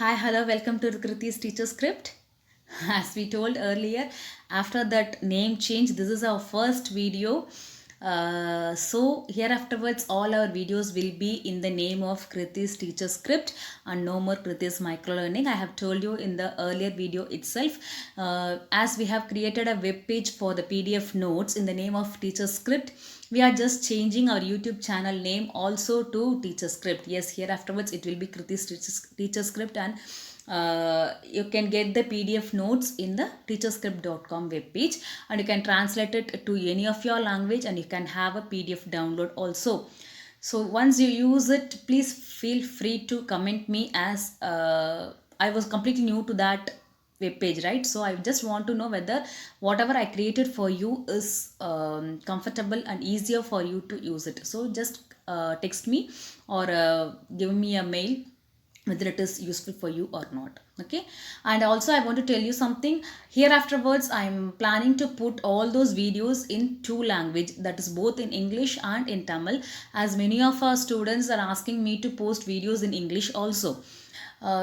Hi, hello, welcome to Kriti's Teacher Script. As we told earlier, after that name change, this is our first video. So here afterwards, all our videos will be in the name of Kriti's Teacher Script and no more Kriti's Microlearning. I have told you in the earlier video itself, as we have created a web page for the PDF notes in the name of Teacher Script, we are just changing our YouTube channel name also to Teacher Script. Yes, here afterwards it will be Kriti's Teacher Script, and you can get the PDF notes in the teacherscript.com webpage, and you can translate it to any of your language, and you can have a PDF download also. So once you use it, please feel free to comment me, as I was completely new to that web page, right? So I just want to know whether whatever I created for you is comfortable and easier for you to use it. So just text me or give me a mail whether it is useful for you or not. Okay, and also I want to tell you something. Here afterwards, I'm planning to put all those videos in two language, that is both in English and in Tamil, as many of our students are asking me to post videos in English also.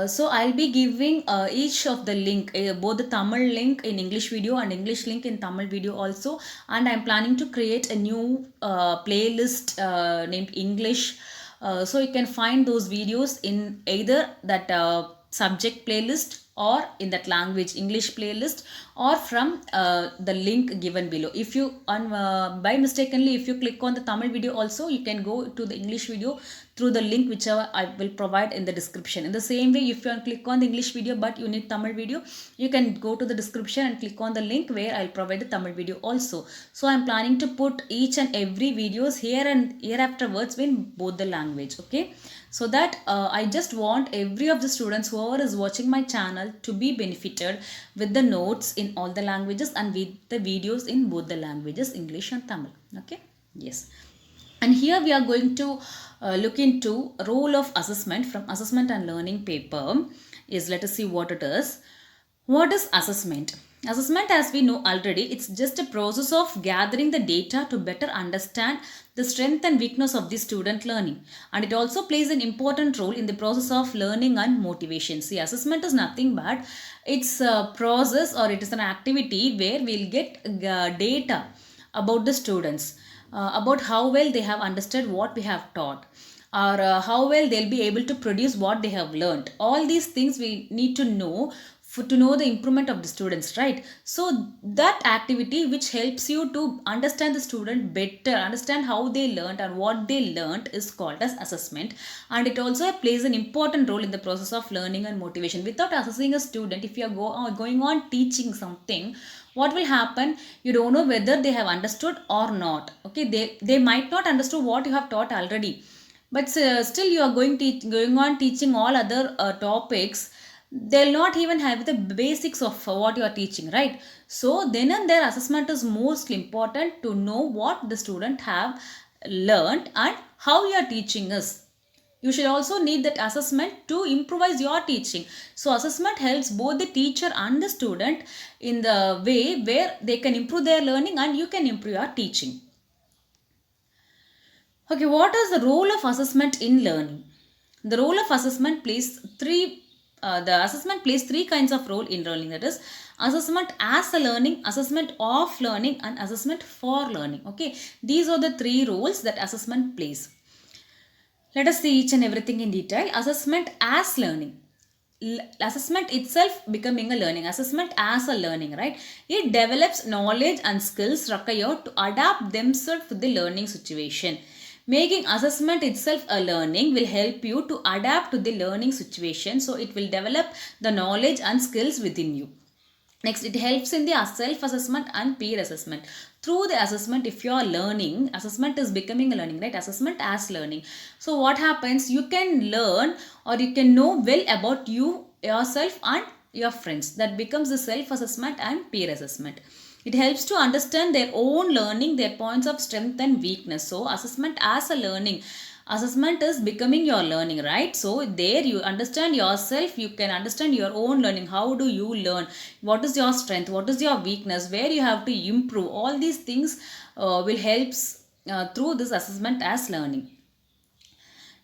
So I'll be giving each of the link, both the Tamil link in English video and English link in Tamil video also, and I'm planning to create a new playlist named English. So you can find those videos in either that subject playlist or in that language English playlist, or from the link given below. If you by mistakenly if you click on the Tamil video also, you can go to the English video through the link whichever I will provide in the description. In the same way, if you click on the English video but you need Tamil video, you can go to the description and click on the link where I'll provide the Tamil video also. So I'm planning to put each and every videos here and here afterwards in both the language. Okay, so that I just want every of the students whoever is watching my channel to be benefited with the notes in all the languages and with the videos in both the languages English and Tamil. Okay, yes. And here we are going to look into role of assessment from assessment and learning paper. Is, let us see what it is. What is assessment? Assessment, as we know already, it's just a process of gathering the data to better understand the strength and weakness of the student learning, and it also plays an important role in the process of learning and motivation. See, assessment is nothing but it's a process, or it is an activity where we'll get data about the students, about how well they have understood what we have taught, or how well they'll be able to produce what they have learned. All these things we need to know to know the improvement of the students, right? So that activity which helps you to understand the student better, understand how they learned and what they learned, is called as assessment, and it also plays an important role in the process of learning and motivation. Without assessing a student, if you are going on teaching something, what will happen? You don't know whether they have understood or not. Okay, they might not understand what you have taught already, but still you are going on teaching all other topics. They'll not even have the basics of what you are teaching, right? So then and there, assessment is most important to know what the student have learned and how you are teaching is. You should also need that assessment to improvise your teaching. So assessment helps both the teacher and the student in the way where they can improve their learning and you can improve your teaching. Okay, what is the role of assessment in learning? The role of assessment plays the assessment plays three kinds of role in learning. That is, assessment as a learning, assessment of learning, and assessment for learning. Okay, these are the three roles that assessment plays. Let us see each and everything in detail. Assessment as learning. Assessment itself becoming a learning. Assessment as a learning, right? It develops knowledge and skills required to adapt themselves to the learning situation. Making assessment itself a learning will help you to adapt to the learning situation. So it will develop the knowledge and skills within you. Next, it helps in the self-assessment and peer assessment. Through the assessment, if you are learning, assessment is becoming a learning, right? Assessment as learning. So what happens? You can learn or you can know well about you, yourself and your friends. That becomes the self-assessment and peer assessment. It helps to understand their own learning, their points of strength and weakness. So assessment as a learning. Assessment is becoming your learning, right? So there you understand yourself, you can understand your own learning. How do you learn? What is your strength? What is your weakness? Where you have to improve? All these things will help through this assessment as learning.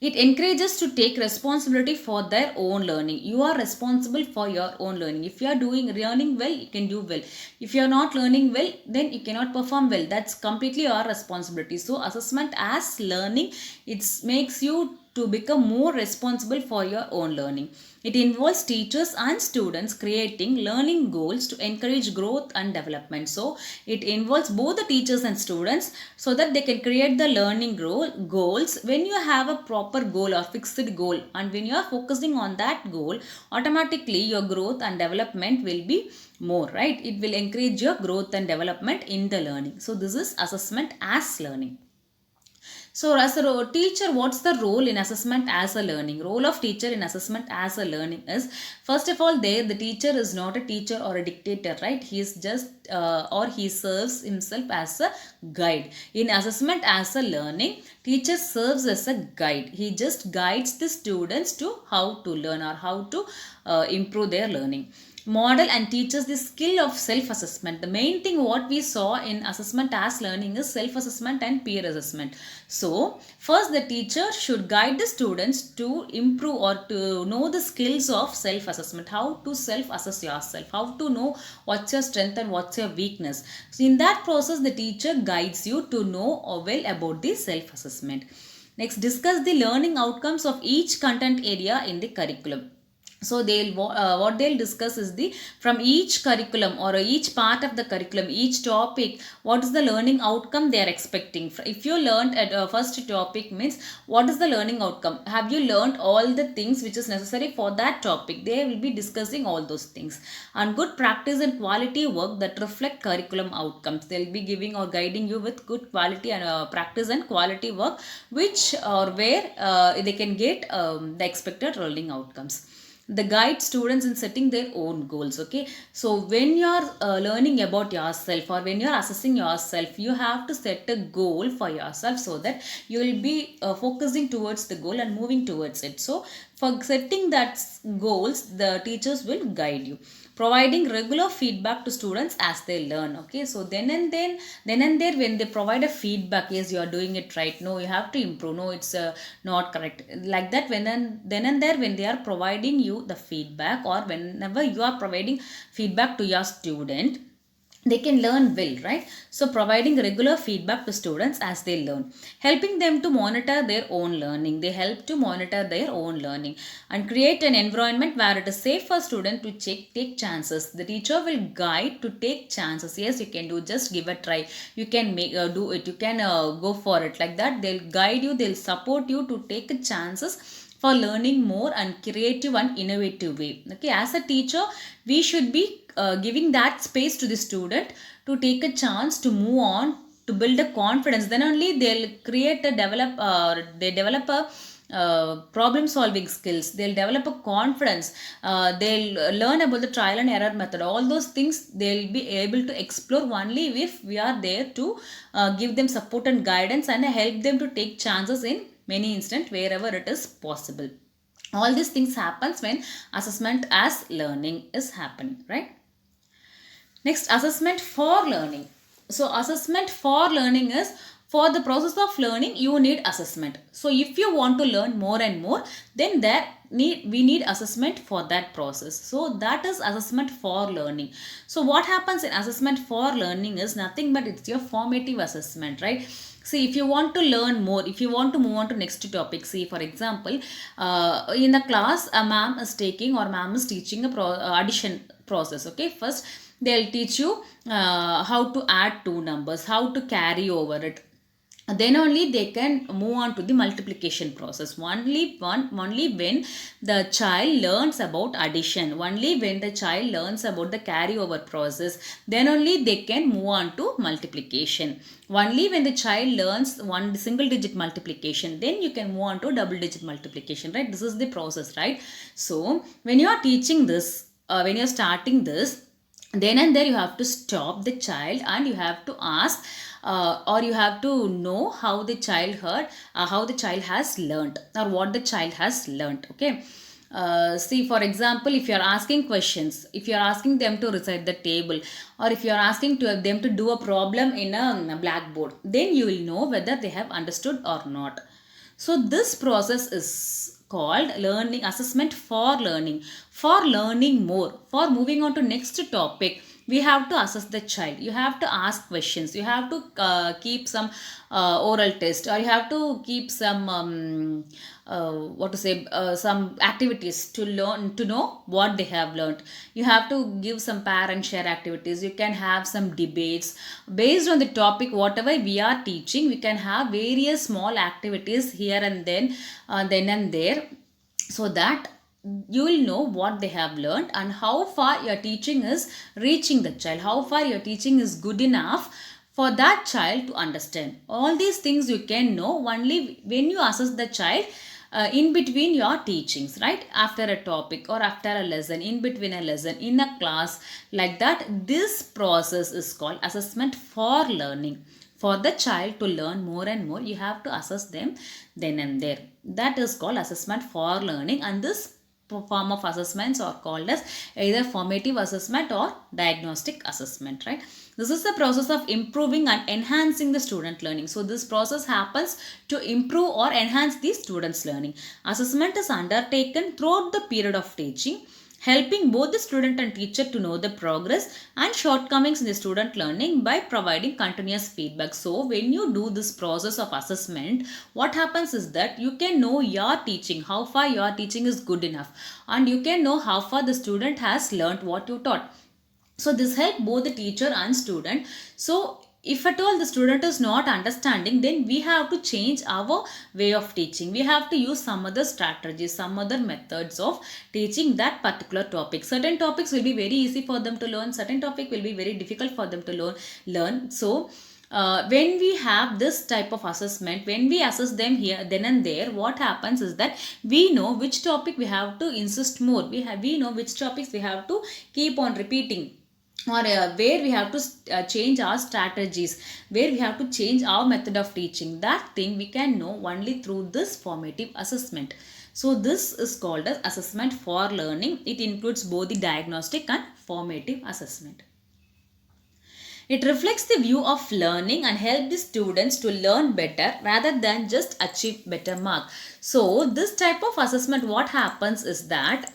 It encourages to take responsibility for their own learning. You are responsible for your own learning. If you are learning well, you can do well. If you are not learning well, then you cannot perform well. That's completely your responsibility. So assessment as learning, it makes you to become more responsible for your own learning. It involves teachers and students creating learning goals to encourage growth and development. So it involves both the teachers and students so that they can create the learning goals. When you have a proper goal or fixed goal, and when you are focusing on that goal, automatically your growth and development will be more, right? It will encourage your growth and development in the learning. So this is assessment as learning. So as a teacher, what's the role in assessment as a learning? Role of teacher in assessment as a learning is, first of all, the teacher is not a teacher or a dictator, right? He is just or he serves himself as a guide. In assessment as a learning, teacher serves as a guide. He just guides the students to how to learn or how to improve their learning. Model and teaches the skill of self-assessment. The main thing what we saw in assessment as learning is self-assessment and peer assessment. So first the teacher should guide the students to improve or to know the skills of self-assessment, how to self-assess yourself, how to know what's your strength and what's your weakness. So in that process, the teacher guides you to know well about the self-assessment. Next, discuss the learning outcomes of each content area in the curriculum. So what they'll discuss is the from each curriculum or each part of the curriculum, each topic, what is the learning outcome they are expecting. If you learned at first topic, means what is the learning outcome, have you learned all the things which is necessary for that topic? They will be discussing all those things. And good practice and quality work that reflect curriculum outcomes. They'll be giving or guiding you with good quality and practice and quality work, which or where they can get the expected learning outcomes. The guide students in setting their own goals. Okay, so when you're learning about yourself or when you're assessing yourself, you have to set a goal for yourself so that you will be focusing towards the goal and moving towards it. So for setting that goals, the teachers will guide you, providing regular feedback to students as they learn. Okay, so then and there when they provide a feedback, yes, you are doing it right, no, you have to improve, no, it's not correct, like that. Then and there when they are providing you the feedback, or whenever you are providing feedback to your student, they can learn well, right? So providing regular feedback to students as they learn, helping them to monitor their own learning. They help to monitor their own learning and create an environment where it is safe for students to take chances. The teacher will guide to take chances. Yes, you can do, just give a try, you can do it, you can go for it, like that. They'll guide you, they'll support you to take chances for learning more and creative and innovative way. Okay, as a teacher, we should be giving that space to the student to take a chance to move on, to build a confidence. Then only they'll create a they develop a problem solving skills, they'll develop a confidence, they'll learn about the trial and error method. All those things they'll be able to explore only if we are there to give them support and guidance and help them to take chances in many instances wherever it is possible. All these things happens when assessment as learning is happening, right? Next, assessment for learning. So assessment for learning is, for the process of learning you need assessment. So if you want to learn more and more, then we need assessment for that process. So that is assessment for learning. So what happens in assessment for learning is nothing but it's your formative assessment, right? See, if you want to learn more, if you want to move on to next topic, see for example, in the class a ma'am is taking or ma'am is teaching a addition process. Okay, first they'll teach you how to add two numbers, how to carry over it. Then only they can move on to the multiplication process. Only when the child learns about addition, only when the child learns about the carryover process, then only they can move on to multiplication. Only when the child learns one single digit multiplication, then you can move on to double digit multiplication, right? This is the process, right? So when you are teaching this, when you are starting this, then and there you have to stop the child and you have to ask or you have to know how the child heard, how the child has learnt, or what the child has learnt. Okay, see for example, if you are asking questions, if you are asking them to recite the table, or if you are asking them to do a problem in a blackboard, then you will know whether they have understood or not. So this process is called learning assessment for learning. For learning more, for moving on to next topic, we have to assess the child. You have to ask questions. You have to keep some oral test, or you have to keep some some activities to learn, to know what they have learned. You have to give some parent share activities. You can have some debates based on the topic whatever we are teaching. We can have various small activities here and then and there, so that you will know what they have learned and how far your teaching is reaching the child, how far your teaching is good enough for that child to understand. All these things you can know only when you assess the child in between your teachings, right? After a topic or after a lesson, in between a lesson, in a class, like that. This process is called assessment for learning. For the child to learn more and more, you have to assess them then and there. That is called assessment for learning, and this form of assessments are called as either formative assessment or diagnostic assessment, right? This is the process of improving and enhancing the student learning. So this process happens to improve or enhance the student's learning. Assessment is undertaken throughout the period of teaching, helping both the student and teacher to know the progress and shortcomings in the student learning by providing continuous feedback. So when you do this process of assessment, what happens is that you can know your teaching, how far your teaching is good enough, and you can know how far the student has learnt what you taught. So this helps both the teacher and student. So if at all the student is not understanding, then we have to change our way of teaching. We have to use some other strategies, some other methods of teaching that particular topic. Certain topics will be very easy for them to learn, certain topic will be very difficult for them to learn. So when we have this type of assessment, when we assess them here then and there, what happens is that we know which topic we have to insist more. We know which topics we have to keep on repeating, or where we have to change our strategies, where we have to change our method of teaching. That thing we can know only through this formative assessment. So this is called as assessment for learning. It includes both the diagnostic and formative assessment. It reflects the view of learning and help the students to learn better rather than just achieve better mark. So this type of assessment, what happens is that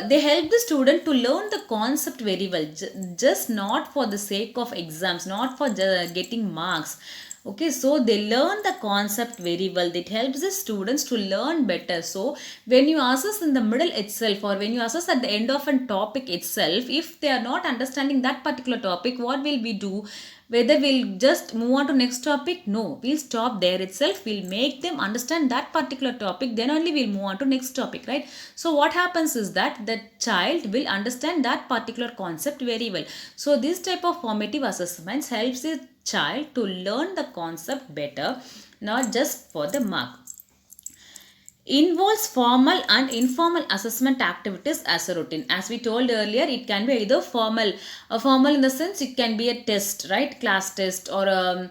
they help the student to learn the concept very well, just not for the sake of exams, not for getting marks. Okay, so they learn the concept very well. It helps the students to learn better. So when you assess in the middle itself, or when you assess at the end of a topic itself, if they are not understanding that particular topic, what will we do? Whether we'll just move on to next topic? No, we'll stop there itself. We'll make them understand that particular topic, then only we'll move on to next topic, right? So what happens is that the child will understand that particular concept very well. So this type of formative assessments helps the child to learn the concept better, not just for the mark. Involves formal and informal assessment activities as a routine. As we told earlier, it can be either formal, formal in the sense it can be a test, right? Class test, or a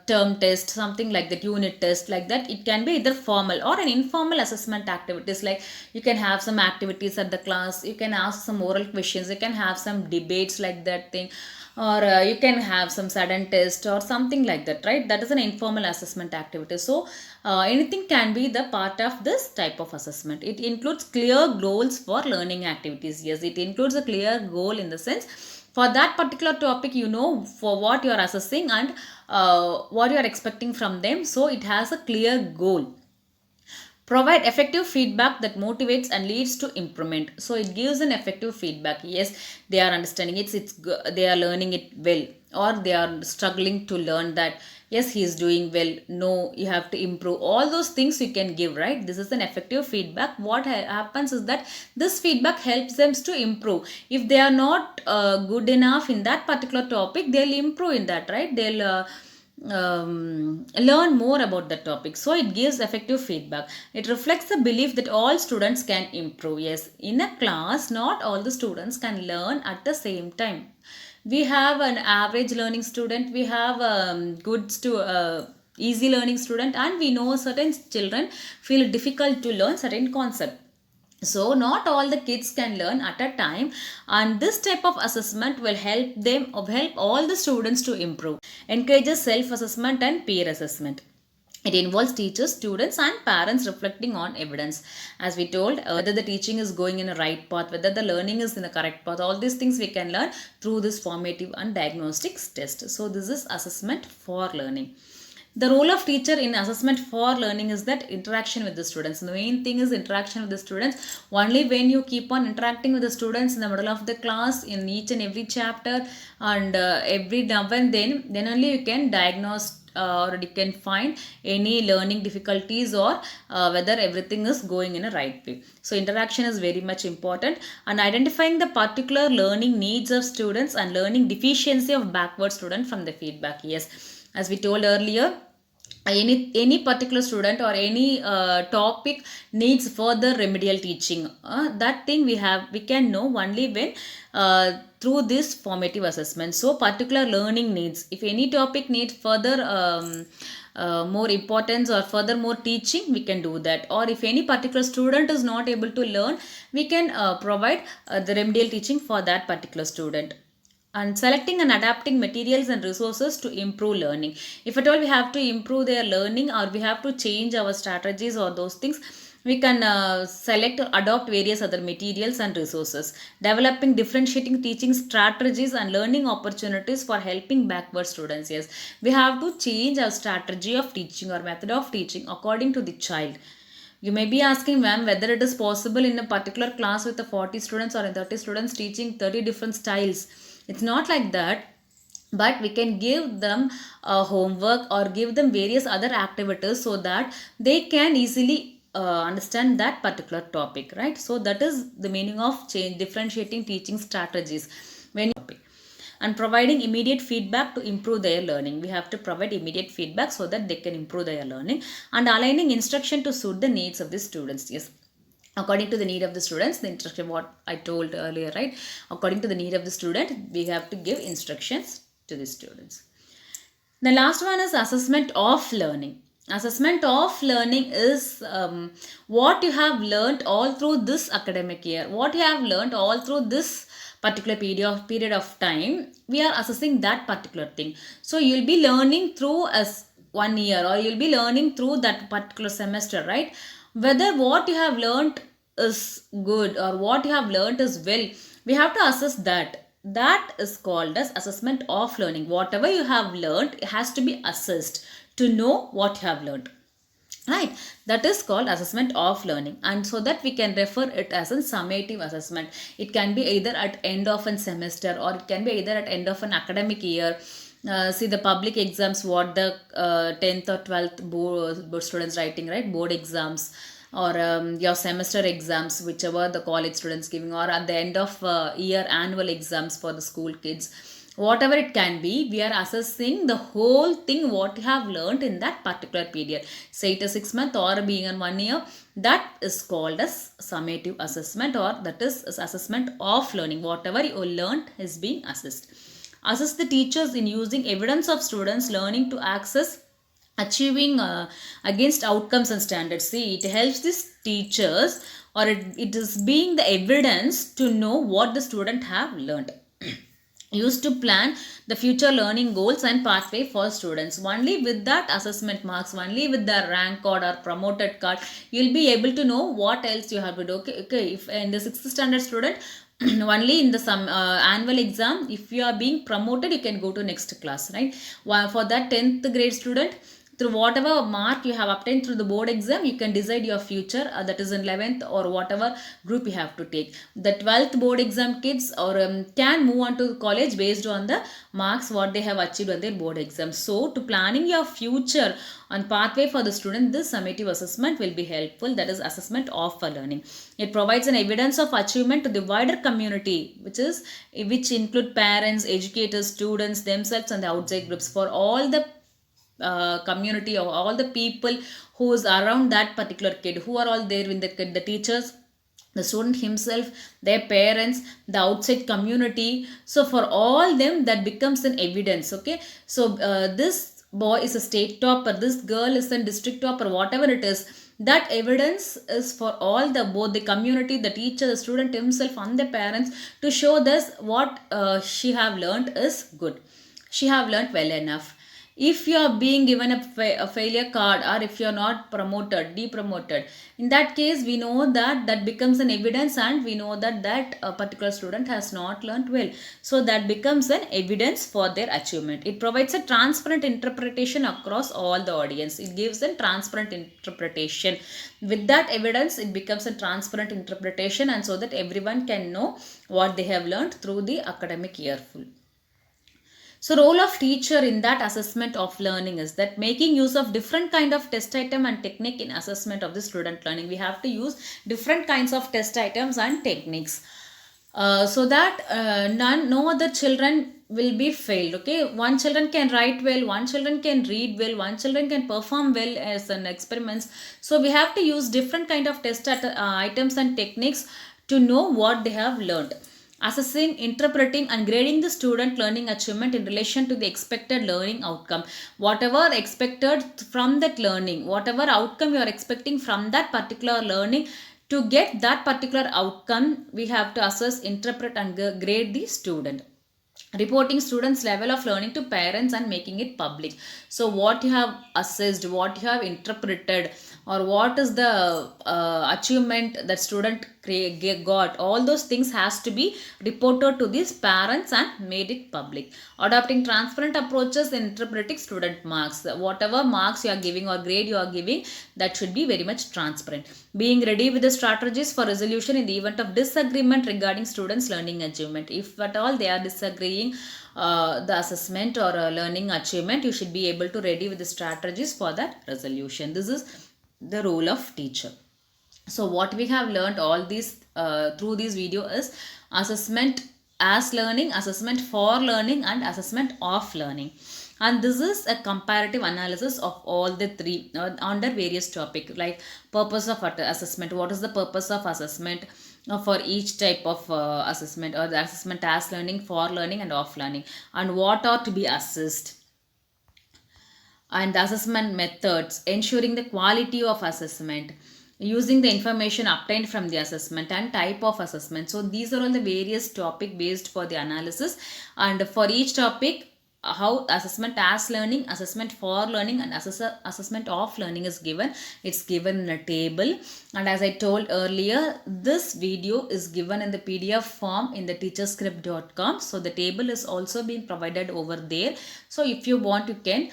term test, something like that, unit test, like that. It can be either formal or an informal assessment activities. Like you can have some activities at the class, you can ask some oral questions, you can have some debates, like that thing, or you can have some sudden test or something like that, right? That is an informal assessment activity. So anything can be the part of this type of assessment. It includes clear goals for learning activities. Yes, it includes a clear goal in the sense, for that particular topic, you know for what you are assessing and what you are expecting from them. So it has a clear goal. Provide effective feedback that motivates and leads to improvement. So it gives an effective feedback. Yes, they are understanding it, they are learning it well, or they are struggling to learn that. Yes, he is doing well, no, you have to improve. All those things you can give, right? This is an effective feedback. What happens is that this feedback helps them to improve. If they are not good enough in that particular topic, they'll improve in that, right? They'll learn more about the topic. So it gives effective feedback. It reflects the belief that all students can improve. Yes, in a class, not all the students can learn at the same time. We have an average learning student, we have easy learning student, and we know certain children feel difficult to learn certain concept. So not all the kids can learn at a time, and this type of assessment will help all the students to improve. Encourages self assessment and peer assessment. It involves teachers, students, and parents reflecting on evidence. As we told, whether the teaching is going in a right path, whether the learning is in the correct path, all these things we can learn through this formative and diagnostics test. So, this is assessment for learning. The role of teacher in assessment for learning is that interaction with the students. The main thing is interaction with the students. Only when you keep on interacting with the students in the middle of the class, in each and every chapter, and every now and then only you can diagnose or you can find any learning difficulties, or whether everything is going in a right way. So interaction is very much important, and identifying the particular learning needs of students and learning deficiency of backward student from the feedback. Yes, as we told earlier, any particular student or any topic needs further remedial teaching. That thing we can know only when through this formative assessment. So particular learning needs, if any topic needs further more importance or further more teaching, we can do that. Or if any particular student is not able to learn, we can provide the remedial teaching for that particular student. And selecting and adapting materials and resources to improve learning. If at all we have to improve their learning, or we have to change our strategies or those things, we can select or adopt various other materials and resources. Developing differentiating teaching strategies and learning opportunities for helping backward students. Yes, we have to change our strategy of teaching or method of teaching according to the child. You may be asking, ma'am, whether it is possible in a particular class with the 40 students or 30 students teaching 30 different styles. It's not like that, but we can give them homework or give them various other activities so that they can easily understand that particular topic, right? So that is the meaning of change, differentiating teaching strategies. When and providing immediate feedback to improve their learning. We have to provide immediate feedback so that they can improve their learning, and aligning instruction to suit the needs of the students. Yes, according to the need of the students, the instruction, what I told earlier, right? According to the need of the student, we have to give instructions to the students. The last one is assessment of learning. Assessment of learning is what you have learned all through this academic year, what you have learned all through this particular period of time. We are assessing that particular thing. So you'll be learning through as 1 year, or you'll be learning through that particular semester, right? Whether what you have learned is good or what you have learned is well, we have to assess that. That is called as assessment of learning. Whatever you have learned, it has to be assessed to know what you have learned, right? That is called assessment of learning, and so that we can refer it as a summative assessment. It can be either at end of a semester, or it can be either at end of an academic year. See the public exams, what the 10th or 12th board students writing, right? Board exams, or your semester exams, whichever the college students giving, or at the end of year annual exams for the school kids. Whatever it can be, we are assessing the whole thing what you have learned in that particular period. Say it is 6 months or being in 1 year, that is called as summative assessment, or that is assessment of learning. Whatever you learned is being assessed. Assess the teachers in using evidence of students learning to access achieving against outcomes and standards. See, it helps these teachers, or it is being the evidence to know what the student have learned. Used to plan the future learning goals and pathway for students. Only with that assessment marks, only with the rank card or promoted card, you'll be able to know what else you have to do. Okay, if in the 6th standard student, only in the some annual exam, if you are being promoted, you can go to next class, right? While for that 10th grade student, through whatever mark you have obtained through the board exam, you can decide your future, that is in 11th or whatever group you have to take. The 12th board exam kids or can move on to college based on the marks what they have achieved on their board exam. So to planning your future on pathway for the student, this summative assessment will be helpful. That is assessment of learning. It provides an evidence of achievement to the wider community, which include parents, educators, students themselves, and the outside groups. For all the community or all the people who is around that particular kid, who are all there with the kid, the teachers, the student himself, their parents, the outside community. So for all them, that becomes an evidence. Okay, so this boy is a state topper, this girl is a district topper, whatever it is, that evidence is for all the both the community, the teacher, the student himself, and the parents, to show this what she have learned is good, she have learned well enough. if you are being given a failure card, or if you are not promoted, depromoted, in that case we know that that becomes an evidence, and we know that that particular student has not learnt well. So that becomes an evidence for their achievement. It provides a transparent interpretation across all the audience. It gives a transparent interpretation. With that evidence, it becomes a transparent interpretation, and so that everyone can know what they have learnt through the academic year full. So role of teacher in that assessment of learning is that making use of different kind of test item and technique in assessment of the student learning. We have to use different kinds of test items and techniques, so that no other children will be failed. Okay, one children can write well, one children can read well, one children can perform well as an experiments. So we have to use different kind of test items and techniques to know what they have learned. Assessing, interpreting and grading the student learning achievement in relation to the expected learning outcome. Whatever expected from that learning, whatever outcome you are expecting from that particular learning, to get that particular outcome, we have to assess, interpret and grade the student. Reporting students level of learning to parents and making it public. So what you have assessed, what you have interpreted, or what is the achievement that student got, all those things has to be reported to these parents and made it public. Adopting transparent approaches in interpreting student marks. Whatever marks you are giving or grade you are giving, that should be very much transparent. Being ready with the strategies for resolution in the event of disagreement regarding students learning achievement. If at all they are disagreeing the assessment or learning achievement, you should be able to ready with the strategies for that resolution. This is the role of teacher. So what we have learned all these through this video is assessment as learning, assessment for learning and assessment of learning. And this is a comparative analysis of all the three under various topic, like purpose of assessment. What is the purpose of assessment for each type of assessment, or the assessment as learning, for learning and of learning, and what are to be assessed, and the assessment methods, ensuring the quality of assessment, using the information obtained from the assessment, and type of assessment. So these are all the various topic based for the analysis, and for each topic how assessment as learning, assessment for learning and assessment of learning is given. It's given in a table, and as I told earlier, this video is given in the PDF form in the teacherscript.com. so the table is also being provided over there. So if you want, you can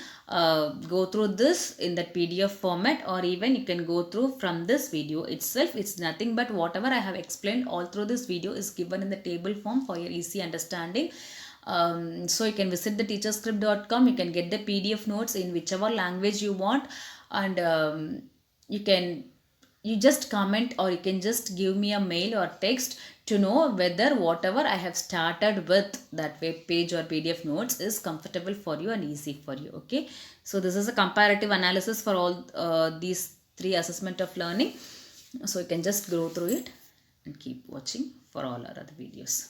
go through this in that PDF format, or even you can go through from this video itself. It's nothing but whatever I have explained all through this video is given in the table form for your easy understanding. So you can visit the teacherscript.com. You can get the PDF notes in whichever language you want, and you just comment, or you can just give me a mail or text to know whether whatever I have started with that web page or PDF notes is comfortable for you and easy for you. Okay, so this is a comparative analysis for all these three assessment of learning. So you can just go through it and keep watching for all our other videos.